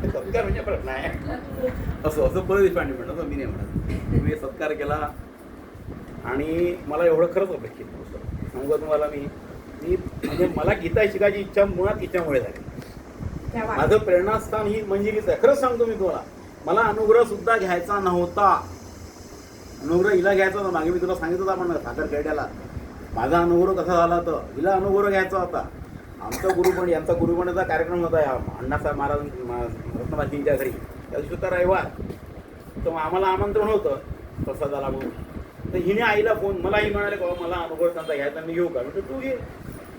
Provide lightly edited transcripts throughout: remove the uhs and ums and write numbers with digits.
सत्कार म्हणजे प्रश्न आहे असं असं पु ल देशपांडे म्हणत, मी नाही म्हणत. मी सत्कार केला आणि मला एवढं खरंच अपेक्षित नव्हतं. सांगू तुम्हाला मी म्हणजे मला गीता शिकायची इच्छा मुळात इच्छामुळे झाली. माझं प्रेरणास्थान ही मंजिरीच आहे. खरंच सांगतो मी तुम्हाला, मला अनुग्रह सुद्धा घ्यायचा नव्हता. अनुग्रह हिला घ्यायचा होता. मागे मी तुला सांगितलं होतं आपण साखर खेड्याला माझा अनुग्रह कसा झाला होता. हिला अनुग्रह घ्यायचा होता. आमचा गुरुपण यांचा गुरुपणाचा कार्यक्रम होता अण्णासाहेब महाराज रत्नमातींच्या घरी. त्या दिवशी होता रविवार, तर आम्हाला आमंत्रण होतं प्रसादाला म्हणून. तर हिने आईला फोन, मलाही म्हणाले बाबा मला अनुग्रह त्यांचा घ्यायचा, मी घेऊ का? म्हटलं तू घे,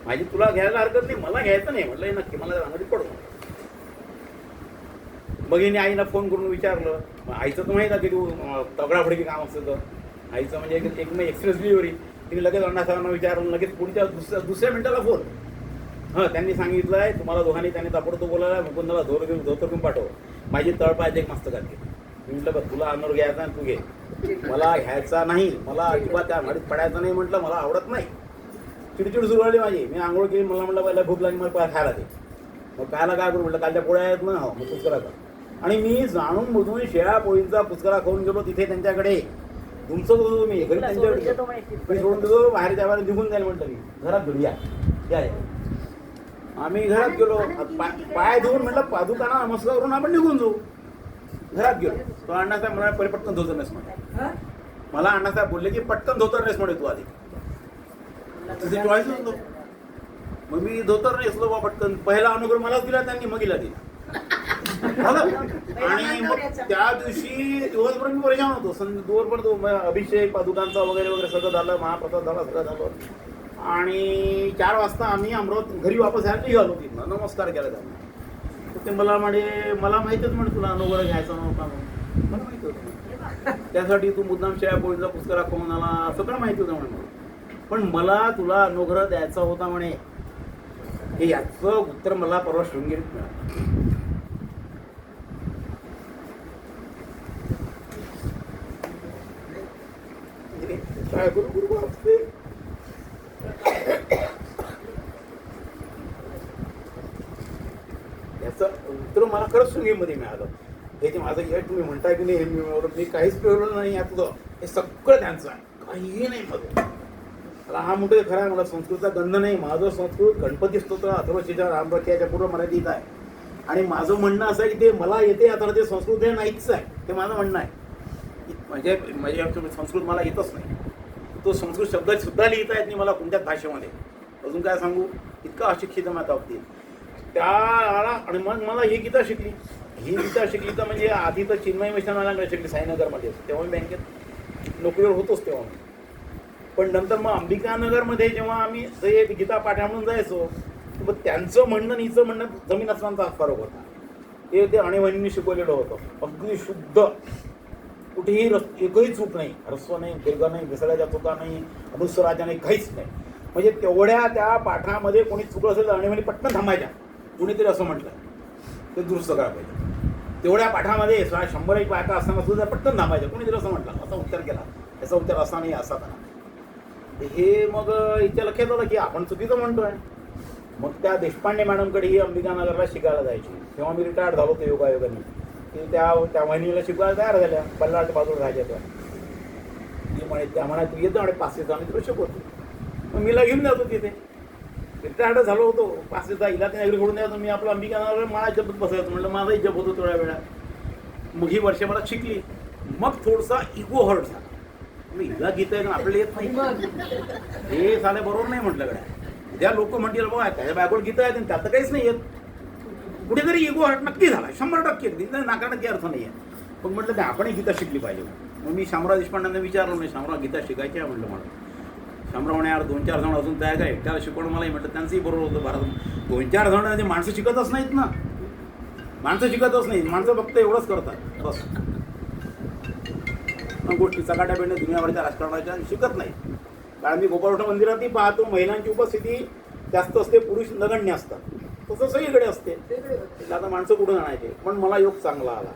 माझी तुला घ्यायला हरकत नाही, मला घ्यायचं नाही. म्हटलं नक्की, मला त्यामध्ये पडतो. मग हिने आईला फोन करून विचारलं. आईचं तर माहीत आहे की तू तगडाफडकी काम असतं तर आईचं म्हणजे एक एक्सप्रेस डिलिव्हरी. तिने लगेच अण्णासाहेबांना विचारलं. लगेच पुढच्या दुसऱ्या मिनिटाला फोन. त्यांनी सांगितलं आहे तुम्हाला दोघांनी, त्यांनी ताबडतोब बोलायला मुकुंदाला धोतर घेऊन पाठव, माझी तळपायचे एक मस्त घातली. मी म्हटलं बघ तुला अनुग्रह घ्यायचा आणि तू घे, मला घ्यायचा नाही, मला अजिबात त्या गाडीत पडायचं नाही. म्हटलं मला आवडत नाही. चिडचिड सुरू झाली माझी. मी आंघोळ केली. मला म्हटलं पहिला भूक लागली, मला खायला दे. मग खायला काय करू म्हटलं, कालच्या पोळ्या आहेत ना, हो मग पुचकरा कर. आणि मी जाणून बुजून शेळ्या पोळींचा पुचकरा खाऊन गेलो तिथे त्यांच्याकडे. तुमचं होतो मी घरी त्यांच्याकडे सोडून देतो, बाहेर त्या बाहेर निघून जाईल म्हटलं. मी घरात घडूया काय. आम्ही घरात गेलो, पाय धुवून म्हटलं पादुकांना नमस्कार करून आपण निघून जाऊ. घरात गेलो. तो अण्णासाहेब मला पहिले पटकन धोतर नेस म्हणे. मला अण्णासाहेब बोलले की पटकन धोतर नेस म्हणे तू आधी. तुझी चॉईस होतो. मग मी धोतर नेसलो बा पटकन. पहिला अनुग्रह मलाच दिला त्यांनी, मग दिला दिला. आणि मग त्या दिवशी दिवसभर मी परेशान होतो. दिवसभर अभिषेक पादुकांचा वगैरे वगैरे सगळं झालं, महाप्रसाद झाला, सगळं झालं. आणि 4 वाजता आम्ही अमरावती घरी वापस यायला निघालो. तिथनं नमस्कार केला त्यांना. तर ते मला माहितीच म्हणे तुला अनुग्रह घ्यायचा नव्हता म्हणून. मला माहिती होतं. त्यासाठी तू मुद्दाम शेळ्या पोळीचा पुचकरा खाऊन आला, सगळं माहिती होतं म्हणे मला. पण मला तुला अनुग्रह द्यायचा होता म्हणे. हे याचं उत्तर मला परवा शृंगेरीत मिळालं. काय गुरु असते. याचं उत्तर मला खरंच शृंगेरीमध्ये मिळालं. हे जे माझं यश तुम्ही म्हणताय की नाही, हे मी काहीच मिळवलं नाही यातलं. हे सगळं त्यांचं आहे, काहीही नाही मध्ये. मला हा मोठे खरं आहे, मला संस्कृतचा गंध नाही. माझं संस्कृत गणपती स्तोत्र अथर्वशीच्या रामरख्याच्या पूर्ण मराठीत आहे. आणि माझं म्हणणं असं आहे की ते मला येते आता ते संस्कृत हे नाहीच आहे. ते माझं म्हणणं आहे. म्हणजे संस्कृत मला येतच नाही. तो संस्कृत शब्द सुद्धा लिहिता येत नाही मला कोणत्याच भाषेमध्ये. अजून काय सांगू, इतका अशिक्षित माझ्या बाबतीत त्याला. आणि मग मला ही गीता शिकली. तर म्हणजे आधी तर चिन्मय मिशनवाल्यांकडे शिकली साईनगरमध्ये. तेव्हा मी बँकेत नोकरीवर होतोच तेव्हा. पण नंतर मग अंबिकानगरमध्ये जेव्हा आम्ही गीता पाठ्या म्हणून जायचो, मग त्यांचं म्हणणं हिचं म्हणणं जमीन असमानचा फरक होता. ते आणीबाणींनी शिकवलेलं होतं. अगदी शुद्ध, कुठेही एकही चूक नाही, ह्रस्व नाही, दीर्घ नाही, विसर्गाच्या चुका नाही, अनुस्वराच्या नाही, काहीच नाही. म्हणजे तेवढ्या त्या पाठामध्ये कोणी चुकलं असेल तर आणीबाणी पटकन थांबायच्या. कुणीतरी असं म्हटलं ते दुरुस्त करायला पाहिजे. तेवढ्या पाठामध्ये 100 बायका असताना सुद्धा पटकन थांबायच्या. कोणीतरी असं म्हटलं, असा उत्तर केला, याचा उत्तर असा नाही असा करा. हे मग हिच्या लक्षात आलं की आपण चुकीचं म्हणतोय. मग त्या देशपांडे मॅडमकडे ही अंबिकानगरला शिकायला जायची. तेव्हा मी रिटायर्ड झालो होतो योगायोगाने. की त्या वहिनीला शिकवायला तयार झाल्या. बल्लाट बाजूला राहायच्या त्या. ती म्हणे त्या म्हणा तू येतो आणि 5 दिवस आम्ही तुला शिकवतो. मग मीला घेऊन जातो तिथे. रिटायर्ड झालो होतो 5 दिवस. हिला त्या ॲग्री सोडून द्यायचो. मी आपलं अंबिकानगर मला जपत बसायचं. म्हटलं माझाही जप होतो थोड्या वेळात. मग ही वर्ष मला शिकली. मग थोडासा इगो हर्ट झाला. मी हिला गीता आहे आपल्याला येत नाही, हे साले बरोबर नाही म्हटलं गड्या. त्या लोक म्हणतील बघा त्याच्या बायकोड गीता आहे त्यात काहीच नाही येत. कुठेतरी इगो हर्ट नक्की झाला, 100% नाकारण्याची अर्थ नाही आहे. पण म्हटलं नाही आपणही गीता शिकली पाहिजे. मग मी शामराव देशपांड्यांना विचारलं नाही, शामराव गीता शिकायची आहे म्हटलं मला. शामराव म्हणे यार 2-4 जण अजून तयार काय एकट्याला शिकवणं मलाही म्हटलं. त्यांचंही बरोबर होतं. भारत 2-4 जण म्हणजे माणसं शिकतच नाहीत ना. माणसं शिकतच नाही, माणसं फक्त एवढंच करतात बस. गोष्टी चकाट्या पेंड दुनियाभरच्या राजकारणाच्या शिकत नाही. कारण मी गोपाळोठा मंदिरातही पाहतो महिलांची उपस्थिती जास्त असते, पुरुष नगण्य असतात. तसं सगळीकडे असते. आता माणसं कुठून आणायचे. पण मला योग चांगला आला.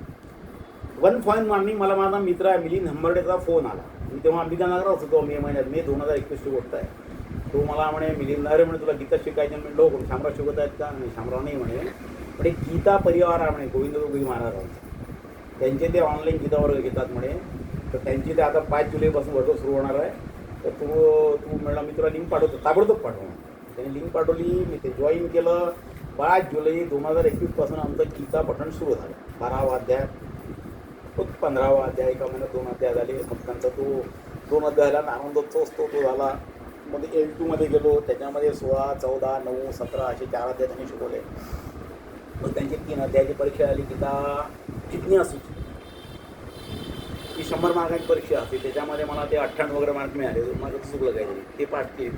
1 फॉईन मारणी मला माझा मित्र आहे मिलिंद हंबर्डेचा फोन आला. मी तेव्हा अंबिकानगरच होतो. मे महिन्यात, मे 2021ची गोष्ट आहे. तो मला म्हणे मिलिंद अरे म्हणे तुला गीता शिकायची. मी लोक शामराव शिकवत आहेत का? आणि शामराव नाही म्हणे म्हणजे गीता परिवार म्हणे गोविंद जोगी महाराजांचा, त्यांचे ते ऑनलाईन गीता वर्ग घेतात म्हणे. तर त्यांची ते आता 5 जुलैपासून वर्ग सुरू होणार आहे. तर तू म्हणला मी तुला लिंक पाठवतो, ताबडतोब पाठवणार. त्याने लिंक पाठवली, मी ते जॉईन केलं. 5 जुलै 2021 पासून आमचं गीता पठण सुरू झालं. 12वा अध्याय, 15वा अध्याय, एका महिन्यात 2 अध्याय झाले. मग त्यांचा तो 2 अध्यायाला आनंदोत्सव असतो तो झाला. मग L2 मध्ये गेलो, त्याच्यामध्ये 16, 14, 9, 17 असे 4 अध्याय त्यांनी शिकवले. मग त्यांची 3 अध्यायाची परीक्षा झाली. गीता जिज्ञासूची ही 100 मार्कांची परीक्षा असते. त्याच्यामध्ये मला ते 98 वगैरे मार्क मिळाले. माझं चुकलं काहीतरी, ते पाठ केली.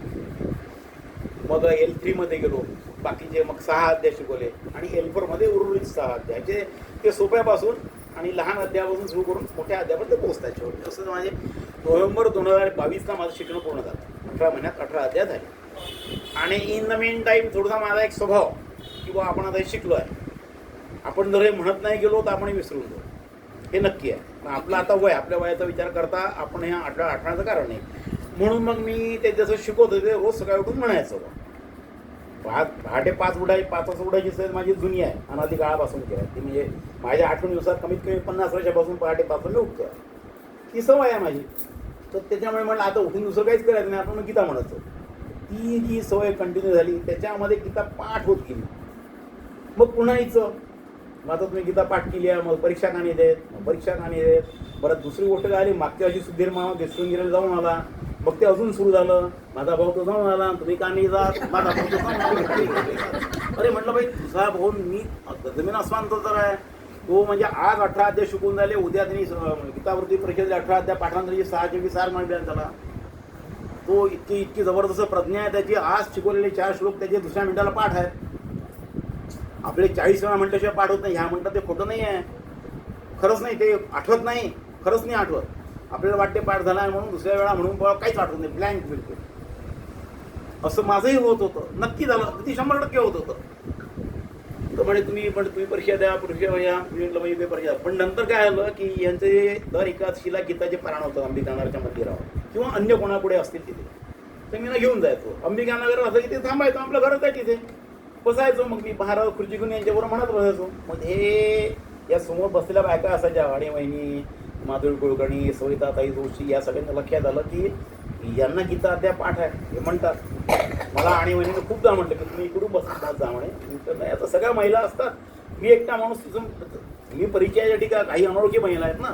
मग L3 मध्ये गेलो, बाकीचे मग 6 अध्याय शिकवले. आणि L4 मध्ये उर्वरित 6 अध्याय, ते सोप्यापासून आणि लहान अध्यायापासून सुरू करून मोठ्या अध्यायापर्यंत पोहोचतात. शेवटी असं माझे नोव्हेंबर 2022ला माझं शिकणं पूर्ण झालं. 18 महिन्यात 18 अध्याय झाले. आणि इन द मेन टाईम थोडासा माझा एक स्वभाव की बुवा आपण आता हे शिकलो आहे, आपण जर हे म्हणत नाही गेलो तर आपण हे विसरून जाऊ, हे नक्की आहे. पण आपलं आता वय, आपल्या वयाचा विचार करता आपण हे आठवण्याचं कारण नाही. म्हणून मग मी ते जसं शिकवत होते रोज सकाळी उठून म्हणायचं. पहाटे 5 वाजता उठायची सवय माझी जुनी आहे, अनादी काळापासून केली ती. म्हणजे माझ्या आठवणीनुसार कमीत कमी 50 वर्षापासून पहाटे 5 मी उठतो. ती सवय आहे माझी. तर त्याच्यामुळे म्हटलं आता उठून दुसरं काहीच करायचं नाही, आपण गीता म्हणायचो. ती जी सवय कंटिन्यू झाली, त्याच्यामध्ये गीता पाठ होत गेली. मग पुन्हा यायचं, मग आता तुम्ही गीता पाठ केली आहे, मग परीक्षा कहाणी देत, परत दुसरी गोष्ट काय आली, मागच्या वर्षी सुधीर मामा देशृंगीला जाऊन आला. मग ते अजून सुरू झालं, माझा भाऊ तो जाऊन आला, तुम्ही का नाही जात, माझा भाऊ तो जाऊन. अरे म्हटलं भाई तुझा भाऊ मी जमीन आसमान तर आहे. तो म्हणजे आज 18 अध्याय शिकून झाले, उद्या त्यांनी गीतावरती परिषदेला 18 अध्याय पाठांतराची 6 सार मांडले त्याला. तो इतकी जबरदस्त प्रज्ञा आहे त्याची. आज शिकवलेले 4 श्लोक त्याचे दुसऱ्या मिनिटाला पाठ आहे. आपले 40 वेळा म्हटल्याशिवाय पाठ होत नाही. ह्या म्हणतात ते खोटं नाही आहे, खरंच नाही, ते आठवत नाही, खरंच नाही आठवत. आपल्याला वाटते पाठ झाला आहे म्हणून दुसऱ्या वेळा म्हणून काहीच आठवत नाही, ब्लँक बिलकुल. असं माझंही होत होतं, नक्की झालं, ती 100% होत होतं. तर म्हणजे तुम्ही परीक्षा द्या, परीक्षा या, मी म्हटलं म्हणजे परीक्षा. पण नंतर काय झालं की यांचे दर एकादशीला गीताचे पारायण होतं अंबिकानगरच्या मंदिरावर किंवा अन्य कोणापुढे असतील तिथे. तर मी ना घेऊन जायचो. अंबिकानगर असं तिथे थांबायचो, आपलं घरच आहे तिथे, बसायचो. मग मी बाहेर खुर्ची घेऊन यांच्याबरोबर म्हणत बसायचो. मग हे या समोर बसलेल्या बायका असायच्या, वाणी वहिनी, माधुरी कुलकर्णी, सविताताई जोशी, या सगळ्यांना लक्षात आलं की यांना गीता अध्याय पाठ आहे हे म्हणतात. मला आणि वहिनीनं खूपदा म्हटलं की तुम्ही इकडून बसत जा म्हणे. तर नाही, आता सगळ्या महिला असतात, मी एकटा माणूस तिथून, मी परिचयाच्या ठिकाणी काही अनोळखी महिला आहेत ना,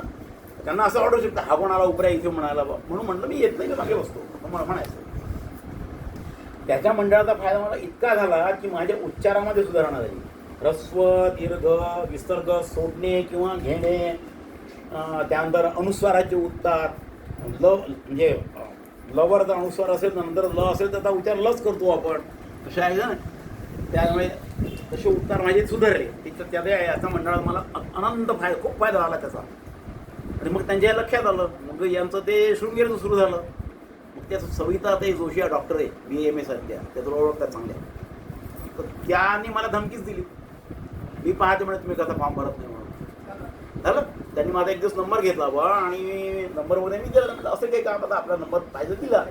त्यांना असं वाटू शकतं हा कोणाला उपऱ्या इथे म्हणायला. म्हणून म्हटलं मी येत नाही, मी मागे बसतो म्हणायचं. त्याच्या मंडळाचा फायदा मला इतका झाला की माझ्या उच्चारामध्ये सुधारणा झाली. ह्रस्व, दीर्घ, विसर्ग सोडणे किंवा घेणे, त्यानंतर अनुस्वाराचे उच्चार, म्हणजे लवर जर अनुस्वार असेल नंतर ल असेल त्याचा उच्चार लच करतो आपण, तसे आहे ना. त्यामुळे तसे उच्चार माझे सुधारले. त्याच्या याचा मंडळात मला अनंत खूप फायदा झाला त्याचा. आणि मग त्यांच्या लक्षात आलं, मग यांचं ते शृंगेरीचं सुरू झालं. मग त्याचं सविता ते जोशी या डॉक्टर आहे, BMS आहेत त्या, त्याचं ओळखतात चांगल्या. तर त्यांनी मला धमकीच दिली, मी पाहते म्हणे तुम्ही कसा फॉर्म भरत नाही म्हणून. झालं, त्यांनी माझा एक दिवस नंबर घेतला बा आणि नंबरमध्ये मी दिला. असं काही काम, आता आपला नंबर पाहिजे दिला.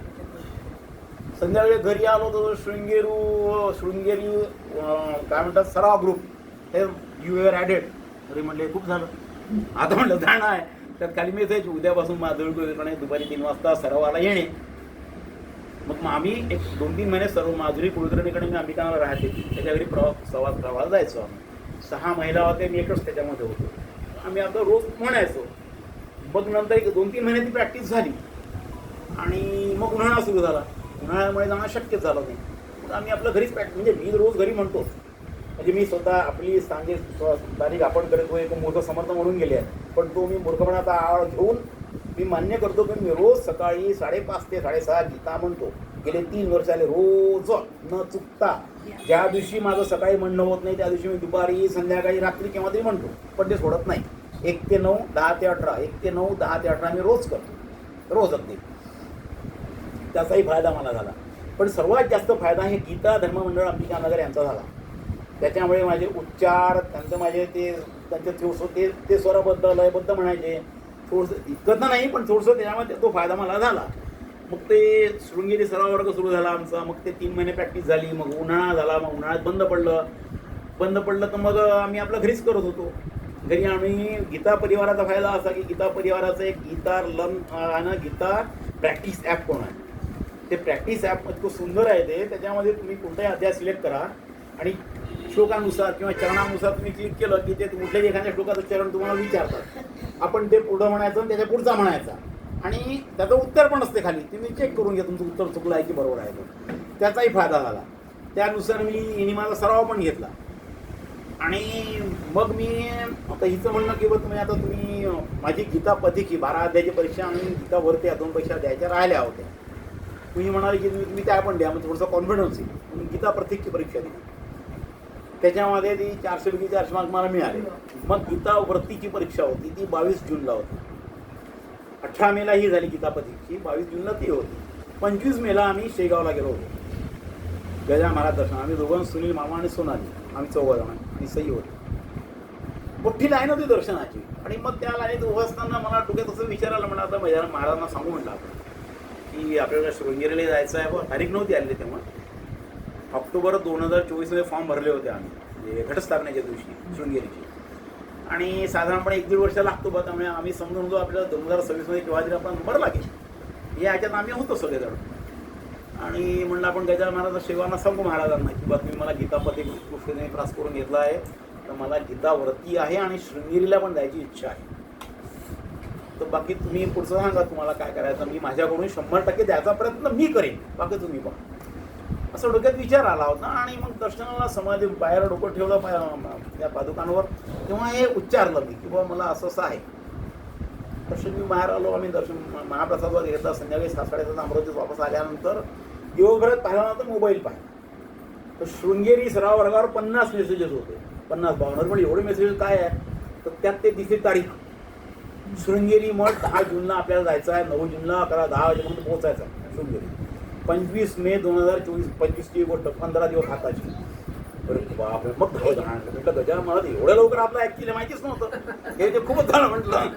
संध्याकाळी घरी आलो तर शृंगेरी काय म्हणतात सराव ग्रुप, हे यू आर ॲडेड. तरी म्हणले खूप झालं, आता म्हटलं जाणं आहे. त्यात खाली मेसेज उद्यापासून माधुरी दुपारी 3 वाजता सरावाला येणे. मग आम्ही एक 2-3 महिने सर्व माधुरी कुलकर्णीकडे मी अंबिकानगरला राहते, त्याच्या घरी प्रवास जायचो आम्ही. 6 महिला होते, मी एकच त्याच्यामध्ये होतो. आम्ही आता रोज म्हणायचो. मग नंतर एक 2-3 महिने ती प्रॅक्टिस झाली आणि मग उन्हाळा सुरू झाला. उन्हाळ्यामुळे जाणं शक्यच झालं नाही. मग आम्ही आपलं घरीच म्हणजे मी रोज घरी म्हणतो, म्हणजे मी स्वतः आपली स्थानिक आपण करतो एक मोठं समर्थ म्हणून गेले आहे. पण तो मी मूर्खपणाचा आळ घेऊन मी मान्य करतो की मी रोज सकाळी 5:30 ते 6:30 गीता म्हणतो. गेले 3 वर्ष झाले रोज न चुकता. ज्या दिवशी माझं सकाळी म्हणणं होत नाही त्या दिवशी मी दुपारी, संध्याकाळी, रात्री केव्हा तरी म्हणतो, पण ते सोडत नाही. 1 ते 9, 10 ते 18, 1 ते 9, 10 ते 18 मी रोज करतो, रोज अगदी. त्याचाही फायदा मला झाला. पण सर्वात जास्त फायदा हे गीता धर्ममंडळ अंबिकानगर यांचा झाला. त्याच्यामुळे माझे उच्चार, त्यांचं माझे त्यांचे थोडंसं ते स्वरबद्ध लयबद्ध म्हणायचे, थोडंसं इतकं तर नाही पण थोडंसं त्याच्यामध्ये तो फायदा मला झाला. मग ते शृंगेरी सराव वर्ग सुरू झाला आमचा. मग ते 3 महिने प्रॅक्टिस झाली. मग उन्हाळा झाला, मग उन्हाळ्यात बंद पडलं. बंद पडलं तर मग आम्ही आपलं घरीच करत होतो. घरी आम्ही गीता परिवाराचा फायदा असा की गीता परिवाराचं एक गीता लर्न आणि गीता प्रॅक्टिस ॲप पण आहे. ते प्रॅक्टिस ॲप इतकं सुंदर आहे ते. त्याच्यामध्ये तुम्ही कोणताही अध्याय सिलेक्ट करा आणि श्लोकानुसार किंवा चरणानुसार तुम्ही क्लिक केलं की ते कुठल्याही एखाद्या श्लोकाचं चरण तुम्हाला विचारतात. आपण ते पुढं म्हणायचं आणि त्याच्या पुढचा म्हणायचा आणि त्याचं उत्तर पण असते खाली. तुम्ही चेक करून घ्या तुमचं उत्तर चुकलं आहे की बरोबर आहे तो. त्याचाही फायदा झाला. त्यानुसार मी माझा सराव पण घेतला आणि मग मी आता हिचं म्हणणं की तुम्ही आता तुम्ही माझी गीता पथिकी 12 अध्यायाची परीक्षा आणि गीता वरती 2 परीक्षा द्यायच्या राहिल्या होत्या. तुम्ही म्हणाले की तुम्ही त्या पण द्या, मग थोडंसं कॉन्फिडन्स येईल. म्हणून गीता प्रत्येकची परीक्षा दिली. त्याच्यामध्ये ती 400 पैकी 400 मार्क मला मिळाले. मग गीता वृत्तीची परीक्षा होती ती 22 जूनला होती. 18 मेला ही झाली गीता परीक्षेची, 22 जूनला ती होती. 25 मेला आम्ही शेगावला गेलो होतो गजा महाराज दर्शन. आम्ही दोघं, सुनील मामा आणि सोनाली, आम्ही 4 जण आणि सई होती. मोठी लाईन होती दर्शनाची. आणि मग त्या लाईनीत उभं असताना मला डोक्यात असं विचारायला म्हणलं आता महाराजांना सांगू म्हटलं आपण की आपल्याला शृंगेरीला जायचं आहे. तारीख नव्हती आली तेव्हा. ऑक्टोबर 2024 फॉर्म भरले होते आम्ही, म्हणजे घटस्थापनेच्या दिवशी शृंगेरीची. आणि साधारणपणे 1-1.5 वर्ष लागतो बा. त्यामुळे आम्ही समजून होतो आपल्याला 2026 केव्हा तरी आपण नंबर लागेल याच्यात आम्ही होतो सगळेजण. आणि म्हणलं आपण गजानन महाराज शेवांना सांगू महाराजांना की बा तुम्ही मला गीतापती गोष्टीने त्रास करून घेतला आहे, तर मला गीतावरती आहे आणि शृंगेरीला पण जायची इच्छा आहे. तर बाकी तुम्ही पुढचं सांगा तुम्हाला काय करायचं. मी माझ्याकडून 100% द्यायचा प्रयत्न मी करेन, बाकी तुम्ही पण. असं डोक्यात विचार आला होता. आणि मग दर्शनाला समाधी बाहेर डोकं ठेवलं त्या पादुकांवर, तेव्हा हे उच्चारलं मी की बाबा मला असं असं आहे. तसं मी बाहेर आलो. आम्ही दर्शन महाप्रसादवर घेतला. संध्याकाळी 7-7:30 अमरावतीत वापस आल्यानंतर दिवसभरात पाहिल्यानंतर मोबाईल पाहिला तर शृंगेरी सराव वर्गावर 50 मेसेजेस होते. 50-52 पण एवढे मेसेजेस काय आहे तर त्यात ते दिसते तारीख. शृंगेरी मठ 10 जूनला आपल्याला जायचं आहे, 9 जूनला 10 वाजेपर्यंत पोहोचायचं आहे शृंगेरी. 25 मे 2024, 25ची गोष्ट, 15 दिवस हाताची. अरे बापरे. मग धाव जाणार म्हटलं गजा मला एवढ्या लवकर आपलं ॲक्च्युली माहितीच नव्हतं. हे ते खूपच झालं म्हटलं.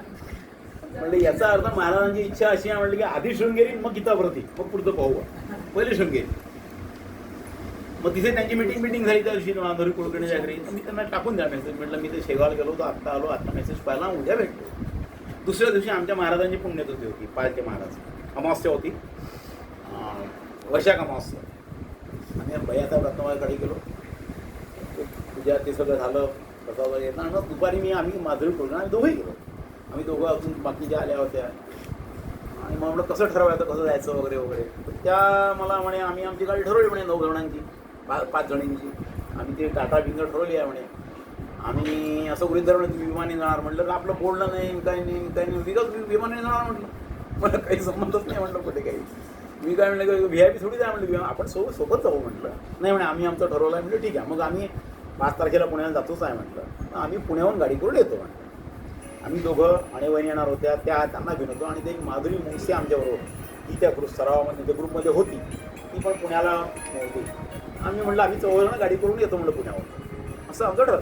म्हणलं याचा अर्थ महाराजांची इच्छा अशी आहे म्हटलं की आधी शृंगेरी मग गीतावरती, मग पुढचं पाहू. पहिले शृंगेरी. मग तिथे त्यांची मिटिंग झाली त्या दिवशी माधुरी कुलकर्णीच्या घरी. मी त्यांना टाकून द्या मेसेज. म्हटलं मी ते शेगावला गेलो होतो, आत्ता आलो, आत्ता मेसेज पाहिला, उद्या भेटतो. दुसऱ्या दिवशी आमच्या महाराजांची पुण्यतिथी होती, पालखे महाराज. अमावस्या होती, वैशाख अमावस्या. आणि भैयाचा रत्नवाळकडे गेलो. पूजा ते सगळं झालं, प्रसाद येतं. आणि मग दुपारी आम्ही माधुरी कुलकर्णी आम्ही दोघंही गेलो. आम्ही दोघं अजून बाकीच्या आल्या होत्या. आणि मग म्हटलं कसं ठरवायचं, कसं जायचं वगैरे वगैरे. तर त्या मला म्हणे आम्ही आमची गाडी ठरवली म्हणे 9 जणांची, 5 जणांची. आम्ही ते टाटा विंगर ठरवली आहे म्हणे. आम्ही असं गृहीत धरलं तुम्ही विमाने जाणार. म्हटलं तर आपलं बोलणं नाही, काही नाही. विगत विमाने जाणार म्हटलं. मला काही संबंधच नाही म्हटलं कुठे काही. मी काय म्हटलं VIP थोडी जाय म्हटलं, आपण सोबत जाऊ म्हटलं. नाही म्हणे आम्ही आमचं ठरवलं आहे. म्हटलं ठीक आहे. मग आम्ही 5 तारखेला पुण्याला जातोच आहे म्हटलं. आम्ही पुण्याहून गाडी करून येतो म्हटलं. आम्ही दोघं आणि वहिनी येणार होत्या, त्यांना घेऊन होतो. आणि ते एक माधुरी मुंगसे आमच्याबरोबर ती त्या सरावामध्ये त्या ग्रुपमध्ये होती, ती पण पुण्याला होती. आम्ही म्हटलं आम्ही 4 जण गाडी करून येतो म्हटलं पुण्यावर, असं आमचं ठरलं.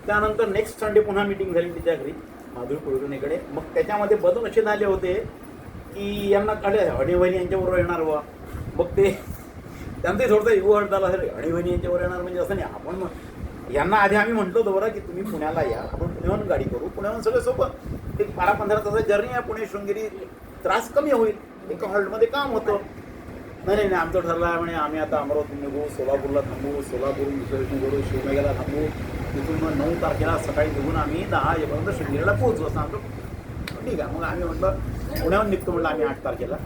त्यानंतर नेक्स्ट संडे पुन्हा मिटिंग झाली तिच्या घरी माधुरी कुलकर्णीकडे. मग त्याच्यामध्ये बदल असे झाले होते की यांना काढले हणीवहिनी यांच्याबरोबर येणार वा. मग ते त्यांचाही थोडंसं इगो हट झाला. अरे हणीवहिनी यांच्याबरोबर येणार म्हणजे असं नाही. आपण यांना आधी आम्ही म्हटलं होतं बरं की तुम्ही पुण्याला या, आपण पुण्याहून गाडी करू. पुण्याहून सगळं सोबत एक 12-15 तासाची जर्नी आहे पुणे शृंगेरी, त्रास कमी होईल. एका हॉल्टमध्ये काम होतं. नाही आमचं ठरलं आहे म्हणे आम्ही आता अमरावती निघू, सोलापूरला थांबू, सोलापूरहून विसर्जन करू, शिवमेघाला थांबू. तिथून मग 9 तारखेला सकाळी निघून आम्ही 10 वाजेपर्यंत शृंगेरीला पोहोचू असं आमचं. ठीक आहे. मग आम्ही म्हटलं पुण्याहून निघतो म्हटलं आम्ही 8 तारखेला.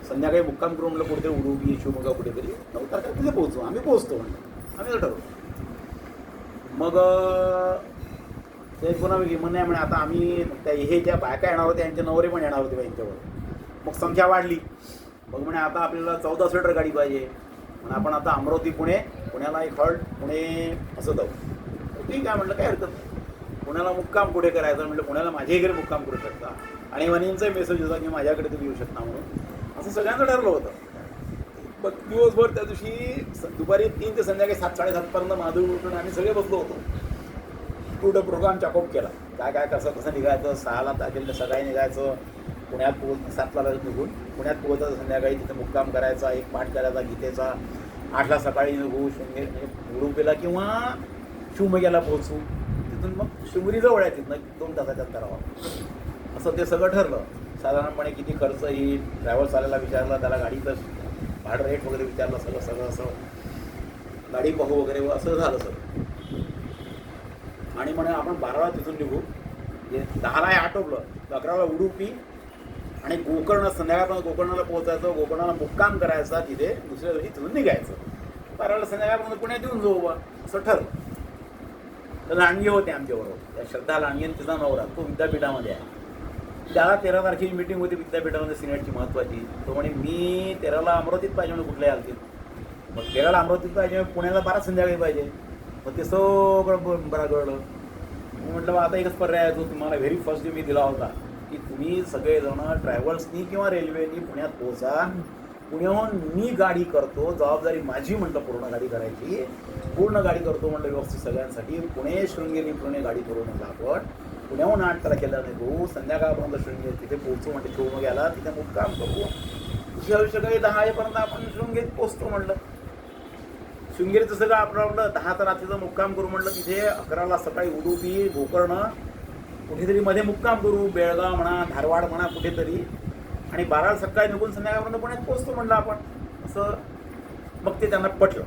संध्याकाळी मुक्काम करून म्हटलं कुठेतरी उडुपी शिवमोगा कुठेतरी 9 तारखेला तिथे पोहोचू. आम्ही पोहोचतो म्हटलं. आम्ही ठरवलं. मग ते पुन्हा म्हणे म्हणे आता आम्ही हे ज्या बायका येणार होत्या यांचे नवरे पण येणार होते यांच्यावर. मग संख्या वाढली. मग म्हणे आता आपल्याला 14 सीटर गाडी पाहिजे. म्हणून आपण आता अमरावती पुण्याला एक हॉल्ट पुणे असं जाऊ. ठीक आहे म्हटलं काय हरकत नाही. पुण्याला मुक्काम कुठे करायचं म्हटलं पुण्याला माझ्याही घरी मुक्काम करू शकता. आणि वहिनींचाही मेसेज होता की माझ्याकडे तुम्ही येऊ शकता म्हणून. असं सगळ्यांचं ठरलं होतं. मग दिवसभर त्या दिवशी दुपारी 3 ते संध्याकाळी 7-7:30 पर्यंत माधुरी उठून आम्ही सगळे बसलो होतो. टूर प्रोग्राम चॉकआउट केला. काय कसं निघायचं. 6ला तारखेला सकाळी निघायचं, पुण्यात 7ला निघून पुण्यात पोहोचायचं, संध्याकाळी तिथे मुक्काम करायचा, एक पाठ करायचा गीतेचा. 8ला सकाळी निघू शृंगेरी म्हणजे उडुपीला किंवा शिवमोग्याला पोहोचू, तिथून मग शिवरी जवळ आहे, तिथनं 2 तासाच्या अंतरावर. असं ते सगळं ठरलं. साधारणपणे किती खर्च येईल, ट्रॅव्हल्स आल्याला विचारलं, त्याला गाडीचं भाडं रेट वगैरे विचारलं, सगळं असं गाडी पाहू वगैरे असं झालं सगळं. आणि म्हणे आपण 12ला तिथून निघू, म्हणजे 10ला हे आटोपलं, 11ला उडुपी आणि गोकर्ण, संध्याकाळपर्यंत गोकर्णाला पोहोचायचं, गोकर्णाला मुक्काम करायचा, तिथे दुसऱ्या दिवशी तिथून निघायचं. 12ला संध्याकाळपर्यंत पुण्यात येऊन जाऊ बा, असं ठरलं. तर लांडगे होते आमच्याबरोबर, त्या श्रद्धा लांडगे तिचा नवरा, तो विद्यापीठामध्ये आहे. त्याला 13 तारखेची मीटिंग होती विद्यापीठामध्ये सिनेटची महत्त्वाची. तो म्हणे मी 13ला अमरावतीत पाहिजे म्हणजे कुठल्याही हालतीत. मग 13ला अमरावतीत पाहिजे, पुण्याला 12 संध्याकाळी पाहिजे. मग ते सगळं बरं कळलं. मी म्हटलं आता एकच पर्याय आहे, जो तुम्हाला व्हेरी फर्स्ट डे मी दिला होता, की तुम्ही सगळेजण ट्रॅव्हल्सनी किंवा रेल्वेनी पुण्यात पोहोचा. पुण्याहून मी गाडी करतो, जबाबदारी माझी म्हटलं पूर्ण गाडी करायची, पूर्ण गाडी करतो म्हटलं व्यवस्थित सगळ्यांसाठी. पुणे शृंगेरी पुणे गाडी करू म्हटलं आपण. पुण्याहून 8 तारखेला निघू, संध्याकाळपर्यंत शृंगेरी तिथे पोहोचू म्हणजे शिवमोग्याला, तिथे मुक्काम करू. दुसऱ्या दिवशी सकाळी 10 वाजेपर्यंत आपण शृंगेरीत पोहोचतो म्हटलं. शृंगेरीचं सगळं आपलं 10चा रात्रीचं मुक्काम करू म्हटलं. तिथे 11ला सकाळी उडुपी, गोकर्ण कुठेतरी मध्ये मुक्काम करू, बेळगाव म्हणा, धारवाड म्हणा कुठेतरी, आणि 12ला सकाळी निघून संध्याकाळपर्यंत पुण्यात पोहोचतो म्हटलं आपण असं. मग ते त्यांना पटलं.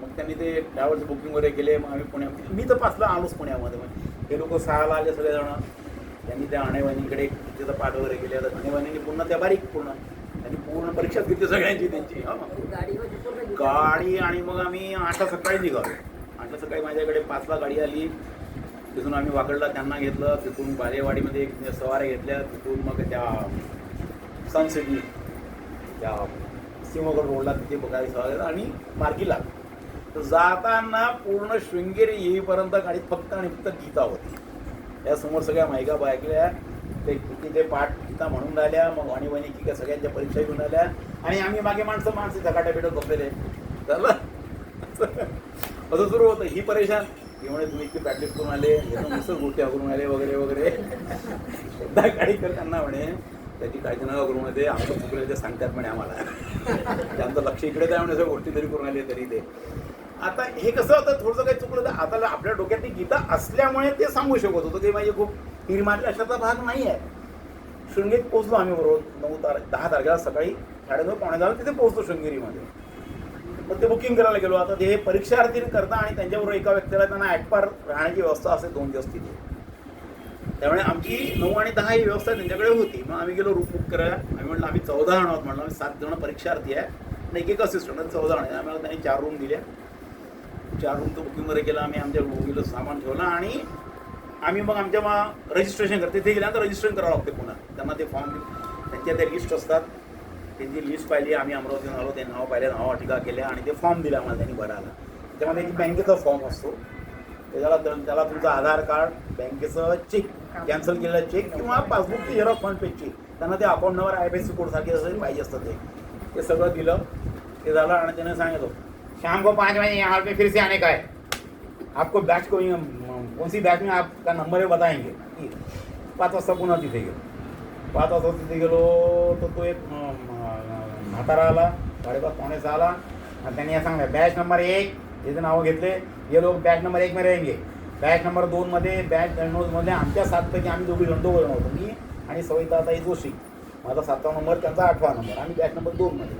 मग त्यांनी ते ट्रॅव्हल्स बुकिंग वगैरे केले. मग आम्ही पुण्यात, मी तर 5ला आलोच पुण्यामध्ये. मग हे लोक 6ला आले सगळेजण. त्यांनी त्या आणेवाणीकडे तिथं पाठ वगैरे केले. तर आणेवाणीने पुन्हा त्या बारीक त्यांनी पूर्ण परीक्षा घेतली सगळ्यांची त्यांची गाडी. आणि मग आम्ही 8ला सकाळी निघालो. 8ला सकाळी माझ्याकडे 5ला गाडी आली. तिथून आम्ही वाकडला त्यांना घेतलं, तिथून बालेवाडीमध्ये सवाऱ्या घेतल्या, तिथून मग त्या सनसिटी त्या सिंहगड रोडला तिथे बघायला सवाऱ्या आणि मार्गी लागलो. तर जाताना पूर्ण शृंगेरी येईपर्यंत गाडीत फक्त आणि फक्त गीता होती. त्यासमोर सगळ्या मायका बायकल्या, ते तिथे पाठ गीता म्हणून राहिल्या. मग वाणी की काय सगळ्यांच्या परीक्षा घेऊन राहिल्या. आणि आम्ही मागे माणसं झकाट्या पेटत बसलेले. झालं असं सुरू होतं. ही परेशान, की म्हणे तुम्ही इतकी प्रॅक्टिस करून आले, नुसतं गोष्टी करून आले वगैरे वगैरे. एकदा गाडी करताना म्हणे त्याची काळजी नका करून मध्ये आमचं चुकलं ते सांगतात म्हणे आम्हाला. त्यांचं लक्ष इकडे द्या म्हणे, सगळ्या गोष्टी तरी करून आले तरी ते. आता हे कसं होतं, थोडंसं काही चुकलं तर आता आपल्या डोक्यात ती गीता असल्यामुळे ते सांगू शकत होतं की माझी खूप तीर मारली अशाचा भाग नाही आहे. शृंगेरीत पोहोचलो आम्ही बरोबर 10 तारखेला सकाळी 9:30 पावणे 10 तिथे पोहोचतो शृंगेरीमध्ये. मग ते बुकिंग करायला गेलो. आता ते परीक्षार्थी करता आणि त्यांच्याबरोबर एका व्यक्तीला त्यांना ॲटपार राहण्याची व्यवस्था असते 2 दिवस तिथे. त्यामुळे आमची 9 आणि 10 ही व्यवस्था त्यांच्याकडे होती. मग आम्ही गेलो रूम बुक करायला. आम्ही म्हटलं आम्ही 14 जण आहोत. म्हटलं आम्ही 7 जण परीक्षार्थी आहे आणि एक असिस्टंट 14 जण आहे. आम्हाला त्यांनी 4 रूम दिल्या. 4 रूमचं बुकिंग वगैरे केलं आम्ही. आमच्या रूमला सामान ठेवलं आणि आम्ही मग आमच्या रजिस्ट्रेशन करते. तिथे गेल्यानंतर रजिस्ट्रेशन करावं लागते पुन्हा. त्यांना ते फॉर्म, त्यांच्या त्या लिस्ट असतात, त्यांची लिस्ट पाहिली. आम्ही अमरावतीहून आलो, ते नाव पाहिले, नाव टीका केल्या आणि ते फॉर्म दिला आम्हाला त्यांनी भरायला. त्यामध्ये एक बँकेचा फॉर्म असतो, त्याला तुमचं आधार कार्ड, बँकेचं चेक, कॅन्सल केलेला चेक किंवा पासबुकची झेरॉक्स, फ्रंट पेजची, त्यांना ते अकाउंट नंबर IFSC कोडसारखे असं पाहिजे असतं. ते सगळं दिलं. ते झालं आणि त्याने सांगितलं शाम को 5 बजे यहाँ पे फिर से आने का है, आपको बैच को कौन सी बैच में आपका नंबर है बताएंगे. 5 वाजता पुन्हा तिथे गेलो. 5 वाजता तिथे गेलो तर तो एक म्हातारा आला, 5:30 पावणे 6ला. आणि त्यांनी हे सांगितलं बॅच नंबर 1, त्याचं नावं घेतले. ये लोक बॅच नंबर 1 में रहेंगे. बॅच नंबर 2मध्ये बॅच नोजमध्ये आमच्या 7पैकी आम्ही दोघं जण होतो, मी आणि सविताताई जोशी. माझा 7वा नंबर, त्यांचा 8वा नंबर. आम्ही बॅच नंबर 2मध्ये.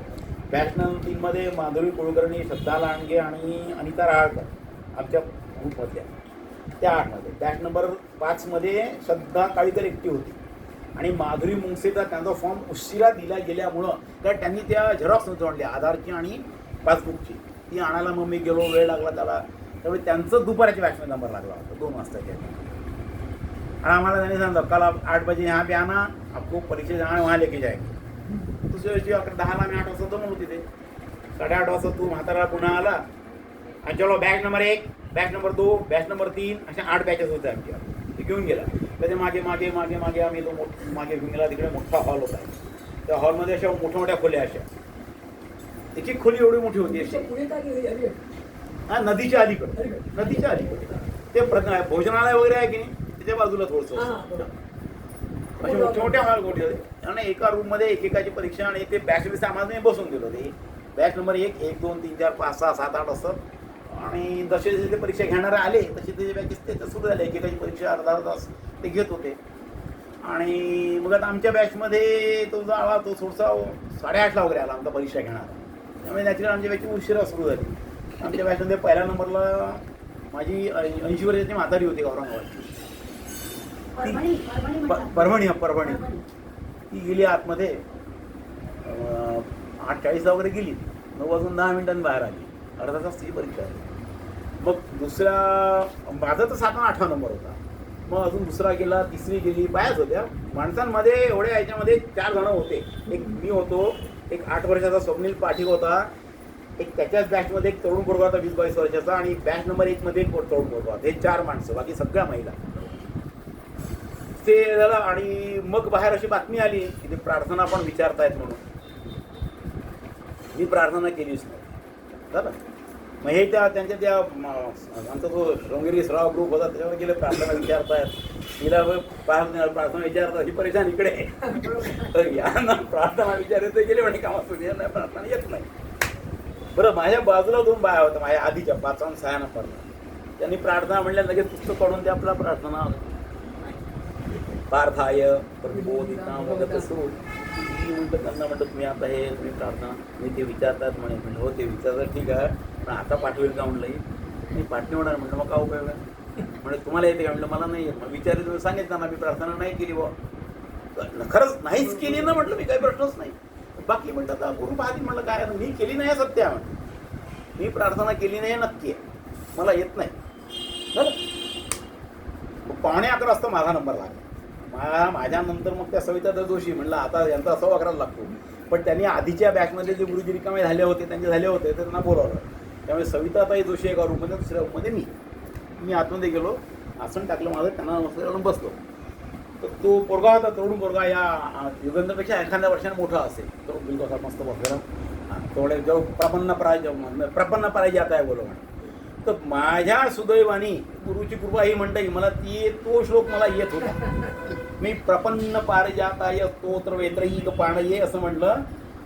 बॅच नंबर 3मध्ये माधुरी कुलकर्णी, श्रद्धा लांडगे आणि अनिता राहाळकर आमच्या ग्रुपमधल्या, त्या 8मध्ये. बॅच नंबर 5मध्ये श्रद्धा काळीकर एकटी होती आणि माधुरी मुंगसेचा त्यांचा फॉर्म उशिरा दिला गेल्यामुळं तर त्यांनी त्या झेरॉक्स नव्हती आणली आधारची आणि पासबुकची. ती आणायला मग मी गेलो, वेळ लागला त्याला. त्यामुळे त्यांचं दुपारच्या बॅचमध्ये नंबर लागला होता 2 वाजताच्या. आणि आम्हाला त्यांनी सांगितलं कल 8 बजे यहाँ पे आना, आपको परीक्षा जाना वहाँ लेके जाएंगे. दुसऱ्या दिवशी 10ला आम्ही 8 वाजता जमलो तिथे. 8:30 वाजता तू म्हातारा पुन्हा आला आणि चलो batch number 1, batch number 2, batch number 3 अशा 8 बॅचेस होत्या आमच्या. ते घेऊन गेला. त्याच्या मागे मागे मागे मागे आम्ही तो मागे घेऊन गेला. तिकडे मोठा हॉल होता. त्या हॉलमध्ये अशा मोठ्या मोठ्या खोल्या, अशा एक एक खोली एवढी मोठी होती अशी. हा, नदीच्या अलीकडे, नदीच्या अलीकडे ते भोजनालय वगैरे आहे की नाही, त्याच्या बाजूला थोडंसं असे मोठे मोठे हॉल मोठे होते. आणि एका रूममध्ये एकेकाची परीक्षा आणि ते बॅच आम्हाला बसून दिलं. ते बॅच नंबर 1, 1, 2, 3, 4, 5, 6, 7, 8 असतात आणि जसे जसे ते परीक्षा घेणारे आले तसे त्याचे बॅचेस ते सुरू झाले. एकेकाची परीक्षा अर्धा तास ते घेत होते. आणि मग आता आमच्या बॅचमध्ये तो जो आला तो थोडासा 8:30ला वगैरे आला आमचा परीक्षा घेणार. त्यामुळे नॅचरल आमच्या बॅचची उशिरा सुरू झाली. आमच्या बॅचमध्ये पहिल्या नंबरला माझी 80 वर्षाची म्हातारी होती औरंगाबादची. परभणी ती गेली आतमध्ये 8:40ला वगैरे गेली. 9:10 बाहेर आली. अर्धा तास ती परीक्षा आली. मग दुसरा माझा तर 7 आणि 8 नंबर होता. मग अजून दुसरा गेला, तिसरी गेली. बायाच होत्या माणसांमध्ये. एवढ्या याच्यामध्ये 4 जण होते. एक मी होतो, एक 8 वर्षाचा स्वप्नील पाठीक होता, एक त्याच्याच बॅचमध्ये एक तरुण पोरगा होता 20-22 वर्षाचा आणि बॅच नंबर 1 मध्ये एक तरुण पोरगा होता. हे 4 माणसं, बाकी सगळ्या महिला. ते झालं आणि मग बाहेर अशी बातमी आली की ते प्रार्थना पण विचारतायत म्हणून. मी प्रार्थना केलीच नाही. झालं मग हे त्यांच्या त्या आमचा जो श्रृंगेरी सराव ग्रुप होता त्याच्यावर गेले प्रार्थना विचारतायत. तिला प्रार्थना विचारतात ही परेशान इकडे तर यांना प्रार्थना विचारायचं गेले म्हणे कामात यांना प्रार्थना येत नाही. बरं माझ्या बाजूला 2 बाया होत्या माझ्या आधीच्या 5 आणि 6 नंबरला. त्यांनी प्रार्थना म्हणल्या लगेच पुस्तक काढून ते आपला प्रार्थना पार्थाय प्रबोधिता वगैरे तसं मी म्हणतो त्यांना म्हणतो तुम्ही आता हे तुम्ही प्रार्थना मी ते विचारतात म्हणे. म्हणजे हो ते विचारतात ठीक आहे पण आता पाठवेल का म्हणलं मी पाठणी होणार म्हटलं मग का उपयोग आहे म्हणजे तुम्हाला येते का म्हटलं मला नाही येत. मग विचारले तुम्ही सांगितलं ना मी प्रार्थना नाही केली बुवा खरंच नाहीच केली ना म्हटलं मी काही प्रश्नच नाही. बाकी म्हणतात आता गुरु पाहतील म्हटलं काय मी केली नाही सत्य आहे म्हटलं मी प्रार्थना केली नाही नक्की आहे मला येत नाही. बरं 11:45 वाजता माझा नंबर लागला. माझ्यानंतर मग त्या सविता जोशी म्हणलं आता यांचा असा वगैरे लागतो. पण त्यांनी आधीच्या बॅचमध्ये जे गुरुजी रिकामे झाले होते त्यांचे झाले होते तर त्यांना बोलावलं. त्यामुळे सविताताई जोशी एका रूममध्ये दुसऱ्या रूममध्ये मी आतमध्ये गेलो आसन टाकलं माझं त्यांना नमस्कार बसलो. तर तो पोरगा होता तरुण पोरगा या युगंधरपेक्षा एखाद्या वर्षाने मोठा असेल तो बिलकुल असा मस्त बसलेला थोडे जो प्रपन्न पारायचे आता आहे बोलो म्हणे. तर माझ्या सुदैवानी गुरुची कृपा ही म्हणता येईल मला तो श्लोक मला येत होता. मी प्रपन्न पारिजाताय स्तोत्र वेत्रैक पाणये असं म्हटलं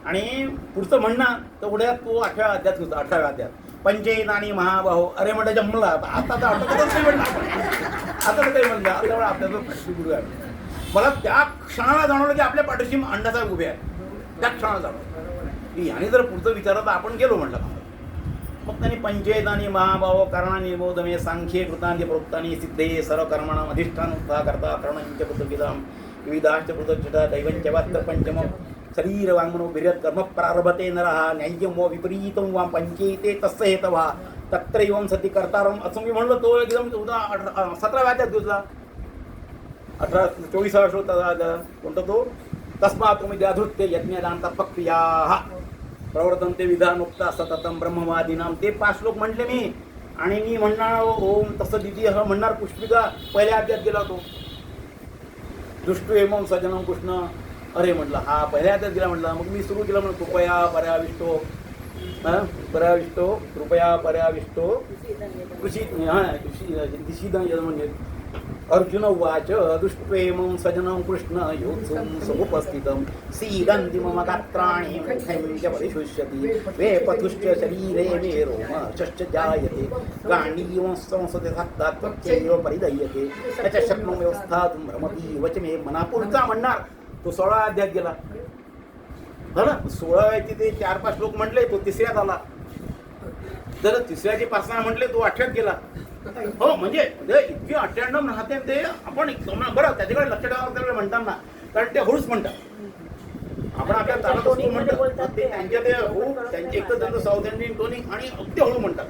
आणि पुढचं म्हणणं तेवढ्यात तो 8व्या अध्यात होता. 18व्या अध्यात पंचेतानी महाबाहो अरे म्हटलं जमला आता तर आठवतच नाही म्हणलं आता तर काही म्हणलं आता आपल्याला प्रश्न गुरु आहे. मला त्या क्षणाला जाणवलं की आपल्या पाठीशी अण्णासाहेब उभे आहे. त्या क्षणाला जाणवलं की याने जर पुढचं विचारलं तर आपण गेलो म्हटलं. मग त्यांनी पंचेतानी महाभाव करणानी बोधमे सांख्ये कृतांती प्रोक्तानी सिद्धे सर्व कर्मणाम अधिष्ठान करता करणंच पृथ्वीदाम विविधाश्च पृथक्छटा दैवंच वात्र पंचम शरीर वाङ्मनो विरत कर्म प्रारभते नरः न्याय्यं व विपरीतं वा पंचेते तस्य हेतवः तत्रैवं सति कर्तारं असं मी म्हणलं. तो एकदम 17व्या अध्यायात घेतला 24 होता कोणता तो तस्मात् तुम्ही द्याधृत्य यज्ञदान तपक्रियाः प्रवर्तन्ते विधानोक्ता सततं ब्रह्मवादीनाम. ते 5 श्लोक म्हटले मी आणि मी म्हणणार ओम तसं दिदी असं म्हणणार. पुष्पिका पहिल्या अध्यायात गेला तो दृष्टू एमं सजनं कृष्ण अरे म्हटलं हा पहिल्या अध्यायात गेला म्हटलं. मग मी सुरू केलं म्हणून कृपया पर्याविष्टो कृपया पर्याविष्टो कृषी म्हणजे अर्जुन उवाच दृष्ट्वेमं सजनं कृष्ण योत्सुं समुपस्थितं सीदन्ति मम गात्राणि मुखं च परिशुष्यति वेपथुश्च शरीरे मे रोमश्च जायते गाण्डीवं संसते सत्तात् त्वच्चैव परिदह्यते न च शक्नोमि व्यवस्थातुं भ्रमति वच मे मना. पुढचा म्हणणार तो 16 अध्यायात गेला झालं. 16व्याचे ते 4-5 श्लोक म्हटले तो 3ऱ्यात आला. जर 3ऱ्याचे 5 म्हटले तो 8व्यात गेला. हो म्हणजे इतकी अट्टॅण्डम राहते ते आपण बरं त्याच्याकडे लक्ष ठेवावं त्याकडे म्हणताना कारण ते हळूच म्हणतात आपण आपल्या तालात हळू म्हणतात ते त्यांच्या ते हळू त्यांचे एक तर त्यांचं साऊथ इंडियन टोनिंग आणि अगदी हळू म्हणतात.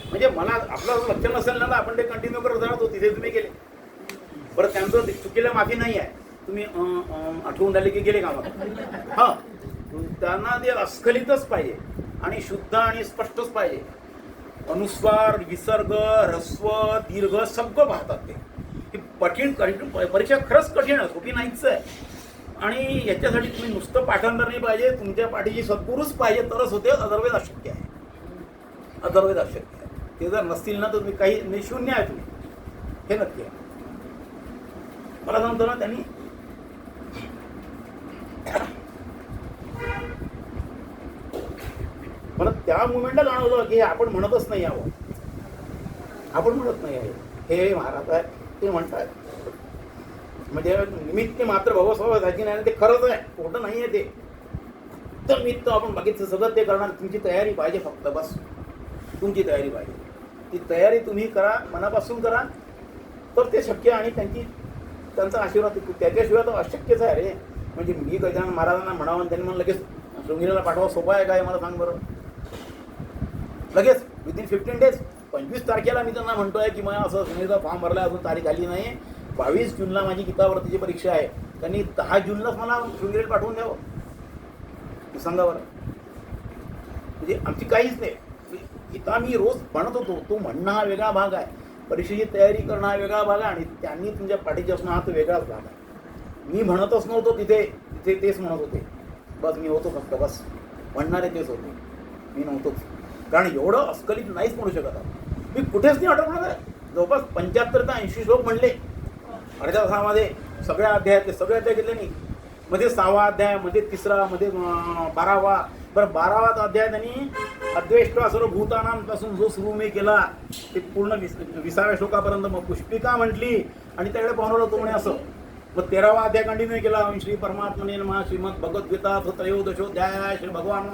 म्हणजे मला आपलं लक्ष नसेल ना आपण ते कंटिन्यू करत राहतो तिथे तुम्ही गेले बरं त्यांचं चुकीला माफी नाही आहे. तुम्ही आठवून राहिले की गेले कामात हां त्यांना ते अस्खलितच पाहिजे आणि शुद्ध आणि स्पष्टच पाहिजे. अनुस्वार विसर्ग ह्रस्व दीर्घ सगळं पाहतात ते कठीण परीक्षा खरंच कठीण आहे सोपी नाहीच आहे. आणि याच्यासाठी तुम्ही नुसतं पाठांतर नाही पाहिजे तुमच्या पाठीची सद्गुरूच पाहिजे तरच होते. अदरवाईज अशक्य आहे. अदरवाईज अशक्य आहे. ते जर नसतील ना तर तुम्ही काही शून्य आहे तुम्ही हे नक्की आहे. मला सांगतो ना त्यांनी त्या मुवमेंटला जाणवलं की आपण म्हणतच नाही यावं, आपण म्हणत नाही आहे, हे महाराज आहे ते म्हणतात. म्हणजे निमित्त मात्र भवस्वभाव झाली नाही, ते खरंच आहे, खोटं नाही आहे ते. तर निमित्त आपण बघितलं सगळं ते करणार. तुमची तयारी पाहिजे, फक्त बस तुमची तयारी पाहिजे. ती तयारी तुम्ही करा, मनापासून करा, तर ते शक्य. आणि त्यांचा आशीर्वाद त्याच्याशिवाय तर अशक्यच आहे रे. म्हणजे मी गजानन महाराजांना म्हणावं त्यांनी मला लगेच शृंगेरीला पाठवा, सोपं आहे काय मला सांग बरं. लगेच विदिन 15 days 25 तारखेला मी त्यांना म्हणतोय की मला असं शृंगेरीचा फॉर्म भरला, अजून तारीख आली नाही. 22 जूनला माझी गीतावरतीची परीक्षा आहे. त्यांनी 10 जूनलाच मला शृंगेरीला पाठवून द्यावं. तू सांगा बरं. म्हणजे आमची काहीच नाही. गीता मी रोज म्हणत होतो, तो म्हणणं हा वेगळा भाग आहे, परीक्षेची तयारी करणं हा वेगळा भाग आहे, आणि त्यांनी तुमच्या पाठीची असणं हा तो वेगळाच भाग आहे. मी म्हणतच नव्हतो, तिथे तेच म्हणत होते. बस मी होतो फक्त, बस म्हणणारे तेच होते, मी नव्हतोच. कारण एवढं अस्खलित नाहीच म्हणू शकत आहे मी, कुठेच नाही अडकणार आहे. जवळपास 75 ते 80 श्लोक म्हणले अर्ध्या तासामध्ये. सगळ्या अध्यायातले सगळे अध्याय घेतले नाही. मध्ये 6वा अध्याय, मध्ये 3रा, मध्ये 12वा. बरं 12वा अध्याय त्यांनी अद्वेष्टा सर्व भूतानांपासून जो सुरू मी केला ते पूर्ण 20व्या श्लोकापर्यंत. मग पुष्पिका म्हटली आणि त्याकडे पाहून तो म्हणे असं. मग 13वा अध्याय कंटिन्यू केला. श्री परमात्मने नमः. श्रीमद भगवद्गीता त्रयोदशोध्याय. श्री भगवान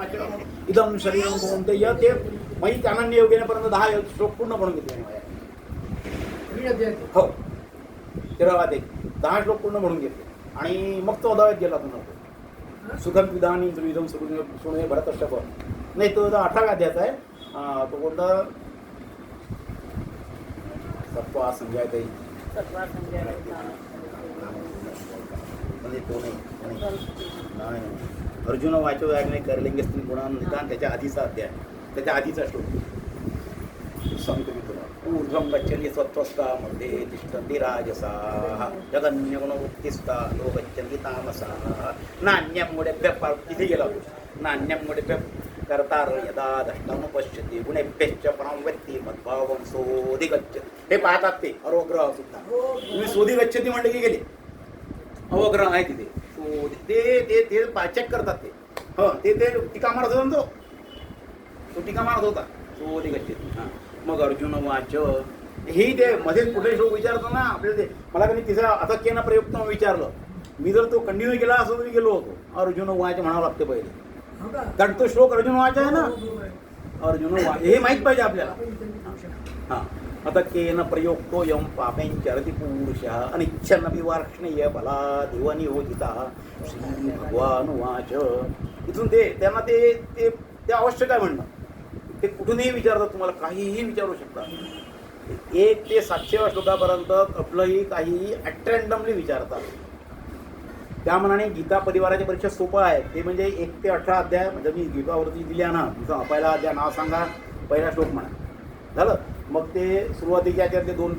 इदम शरीरम कौंतेय. ते मयी त्यानंद योगिनेपर्यंत 10 श्लोक पूर्ण बनवून घेतले हो. 13वा अध्याय 10 श्लोक पूर्ण म्हणून घेतले. आणि मग 14व्यात गेला पुन्हा सुखम विधानी विधम सुणे भरत शप. नाही, तो 18व्या अध्यायाचा आहे. तो कोणता सत्वा संजय काही म्हणजे तो नाही. अर्जुन वाचो नाही करलिंग स्त्री गुणा निदान त्याच्या आधीचा अध्याय, त्याच्या आधीचा श्लोक सांगतो मी तुला. ऊर्ध्वं गच्छन्ति सत्त्वस्थामध्ये तिष्ठन्ति राजसाः जगन्यगुणवृत्तिस्था लो गच्छन्ति तामसाः नान्यं मुडेभ्यः. तिथे गेला होतो. नान्यं मुडेभ्यः कर्तार यदा दष्टमुपश्यति गुणेभ्यश्च परं व्यक्ती मद्भावं सोऽधिगच्छति. हे पाहतात ते अरोग्रह सुद्धा. तुम्ही सोऽधिगच्छति म्हणले की गेले, अवग्रह आहे तिथे. ते चेक करतात ते. हो, ते टीका मारत होता तो टीका मारत होता सोऽधिगच्छति. हां. मग अर्जुन वाच हे ते मध्ये कुठे श्लोक विचारतो ना आपल्याला. ते मला कधी तिसरा अथक्येन प्रयुक्त विचारलं. मी जर तो कंटिन्यू केला असं मी गेलो होतो. अर्जुन वाच म्हणावं लागते पहिले, कारण तो श्लोक अर्जुन वाच आहे ना. अर्जुन वाच हे माहीत पाहिजे आपल्याला. हां. अथक्येन प्रयोक्तो यम पापेंचरति पुरुषः अनिच्छन् विवार्ष्णेय बला दिवनियोजितः. श्री भगवान वाच. इथून त्यांना ते आवश्यक आहे म्हणणं. ते कुठूनही विचारतात, तुम्हाला काहीही विचारू शकतात. 1 ते 700व्या श्लोकापर्यंत आपलंही काहीही ॲट्रॅन्डमली विचारतात. त्या मनाने गीता परिवाराची परीक्षा सोपं आहे. ते म्हणजे 1 ते 18 अध्याय म्हणजे मी गीतावरती दिल्या ना. तुमचा पहिला अध्याय नाव सांगा, पहिला श्लोक म्हणा, झालं. मग ते सुरुवातीच्या त्यातले 2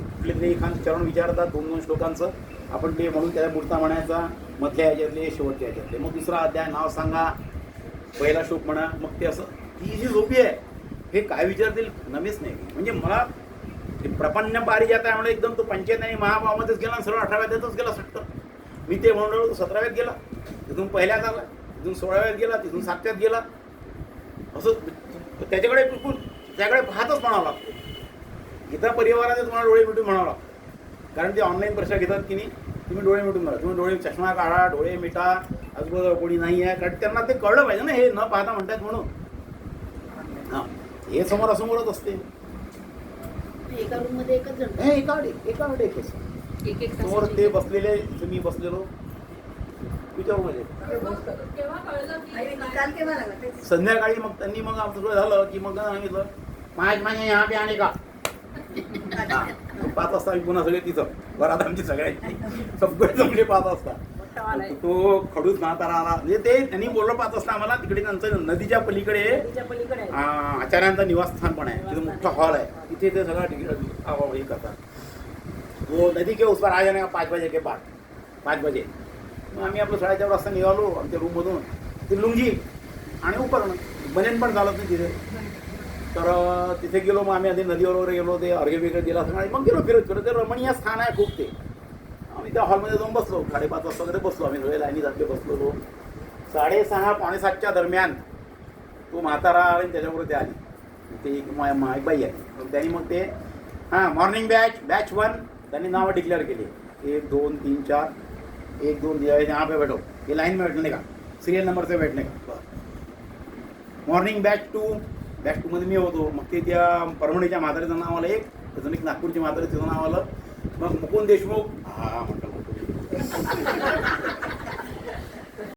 एखाद चरण विचारतात 2-2 श्लोकांचं. आपण ते म्हणून त्याला मूर्ता म्हणायचा. मधल्या ह्याच्यातले शेवटच्या ह्याच्यातले. मग 2रा अध्याय नाव सांगा, पहिला श्लोक म्हणा. मग ते असं ही जी झोपी आहे हे काय विचारतील नमेच नाही. म्हणजे मला प्रपन्न पारिजात आहे म्हणजे एकदम तो पंचायत आणि महाभावामध्येच गेला, सरळ 18व्यातच गेला सट्ट. मी ते म्हणून 17व्यात गेला, तिथून पहिल्यात आला, तिथून 16व्यात गेला, तिथून 7व्यात गेला. असं त्याच्याकडे बिलकुल त्याकडे पाहतच म्हणावं लागतं. गीता परिवाराचे तुम्हाला डोळे मिटून म्हणावं लागतं. कारण ते ऑनलाईन परीक्षा घेतात की नाही, तुम्ही डोळे मिटून म्हणा. तुम्ही डोळे चष्मा काढा, डोळे मिटा, आजूबाजूला कोणी नाही आहे. कारण त्यांना ते कळलं पाहिजे ना, हे न पाहता म्हणतात म्हणून. हां, हे समोरासमोरच असते. एका रूम मध्ये एकच जण हे एकाकडे एक समोर ते बसलेले, मी बसलेलो विचारूमध्ये. संध्याकाळी मग त्यांनी मग आमचं झालं की मग सांगितलं माझ्या ह्या पे आणे का. 5 वाजता आम्ही पुन्हा सगळे तिथं घरात आमची सगळ्यांची सगळे जमले 5 वाजता. तो खडूस म्हातारा आला. म्हणजे ते त्यांनी बोललं 5 वाजता आम्हाला. तिकडे त्यांचं नदीच्या पलीकडे आचार्यांचा निवासस्थान पण आहे. तिथे मोठा हॉल आहे. तिथे ते सगळं हे करतात. वो नदी के उस पर आ जाने का 5 बजे के बाद 5 बजे. मग आम्ही आपलं 4:30 वाजता निघालो आमच्या रूममधून. ती लुंगी आणि उपरणं बनेन पण झालं नाही तिथे. तर तिथे गेलो. मग आम्ही आधी नदीवर वगैरे गेलो, ते अर्घ्य वगैरे दिला आणि मग गेलो फिरत फिरत. ते रमणीय स्थान आहे खूप. ते आम्ही त्या हॉलमध्ये जाऊन बसलो. 5:30 वाजता वगैरे बसलो आम्ही. सगळे लाईनी जातले बसलो. 6:30 पावणे 7च्या दरम्यान तो म्हातारा आणि त्याच्याबरोबर ते आली. ते एक एक बाई आहे. मग त्यांनी मग ते मॉर्निंग बॅच 1 त्यांनी नावं डिक्लेअर केली. 1 2 3 4 1 2 यहाँ पे बैठो, ये लाइन में बैठने का, सिरियल नंबर से बैठने का. मॉर्निंग बॅच 2 मध्ये मी होतो. मग ते त्या परभणीच्या म्हातारीचं नाव आलं एक, त्याचं एक नागपूरची म्हातारी तिचं नाव आलं. मग मुकुंद देशमुख, हा म्हटलं